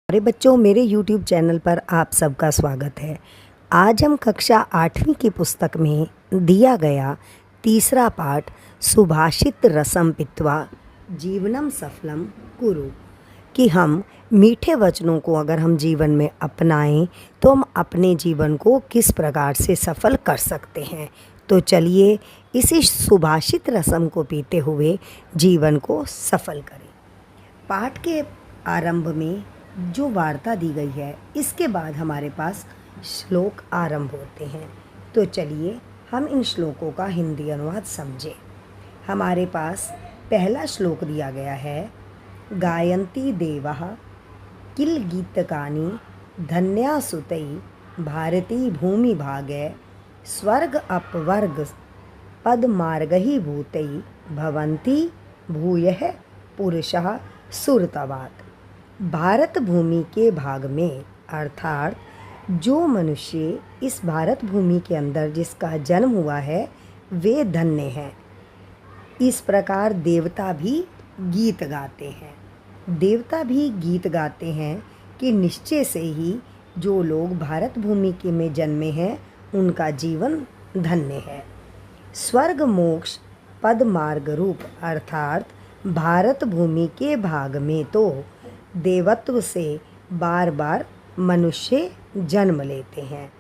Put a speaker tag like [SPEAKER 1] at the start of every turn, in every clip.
[SPEAKER 1] अरे बच्चों, मेरे YouTube चैनल पर आप सबका स्वागत है। आज हम कक्षा 8वीं की पुस्तक में दिया गया तीसरा पाठ सुभाषित रसम पित्वा जीवनम सफलम कुरु कि हम मीठे वचनों को अगर हम जीवन में अपनाएं तो हम अपने जीवन को किस प्रकार से सफल कर सकते हैं। तो चलिए इसी सुभाषित रसम को पीते हुए जीवन को सफल करें। पाठ के आरंभ में जो वार्ता दी गई है, इसके बाद हमारे पास श्लोक आरंभ होते हैं। तो चलिए हम इन श्लोकों का हिंदी अनुवाद समझें। हमारे पास पहला श्लोक दिया गया है, गायन्ति देवः किल गीतकानि धन्या सुतई भारती भूमि भागे स्वर्ग अपवर्ग पदमार्गहि भूतई भवन्ति भूयः पुरुषः सुरतवात्। भारत भूमि के भाग में अर्थात जो मनुष्य इस भारत भूमि के अंदर जिसका जन्म हुआ है वे धन्य हैं। इस प्रकार देवता भी गीत गाते हैं। देवता भी गीत गाते हैं कि निश्चय से ही जो लोग भारत भूमि के में जन्मे हैं उनका जीवन धन्य है। स्वर्ग मोक्ष पद मार्ग रूप अर्थात भारत भूमि के भाग में तो देवत्व से बार बार मनुष्य जन्म लेते हैं।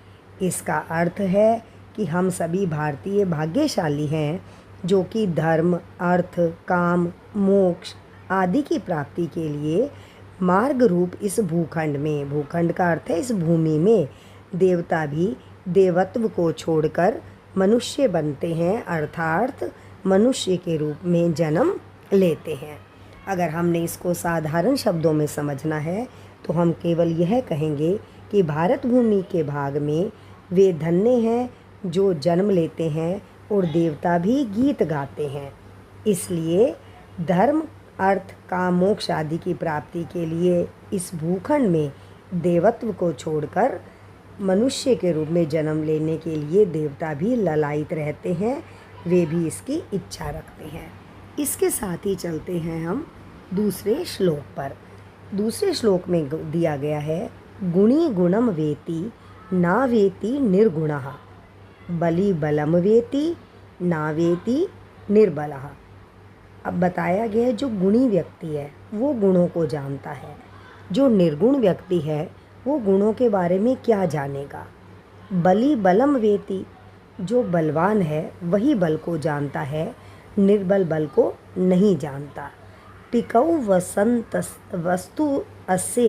[SPEAKER 1] इसका अर्थ है कि हम सभी भारतीय भाग्यशाली हैं जो कि धर्म, अर्थ, काम, मोक्ष आदि की प्राप्ति के लिए मार्ग रूप इस भूखंड में, भूखंड का अर्थ है इस भूमि में, देवता भी देवत्व को छोड़कर मनुष्य बनते हैं अर्थात मनुष्य के रूप में जन्म लेते हैं। अगर हमने इसको साधारण शब्दों में समझना है तो हम केवल यह कहेंगे कि भारत भूमि के भाग में वे धन्य हैं जो जन्म लेते हैं और देवता भी गीत गाते हैं। इसलिए धर्म, अर्थ, काम, मोक्ष आदि की प्राप्ति के लिए इस भूखंड में देवत्व को छोड़कर मनुष्य के रूप में जन्म लेने के लिए देवता भी ललायित रहते हैं, वे भी इसकी इच्छा रखते हैं। इसके साथ ही चलते हैं हम दूसरे श्लोक पर। दूसरे श्लोक में दिया गया है, गुणी गुणम वेति ना वेति निर्गुणः बलि बलम वेति ना वेति निर्बलः। अब बताया गया है जो गुणी व्यक्ति है वो गुणों को जानता है, जो निर्गुण व्यक्ति है वो गुणों के बारे में क्या जानेगा। बलि बलम वेति, जो बलवान है वही बल को जानता है, निर्बल बल को नहीं जानता। टिकऊ वसंत वस्तु अस्य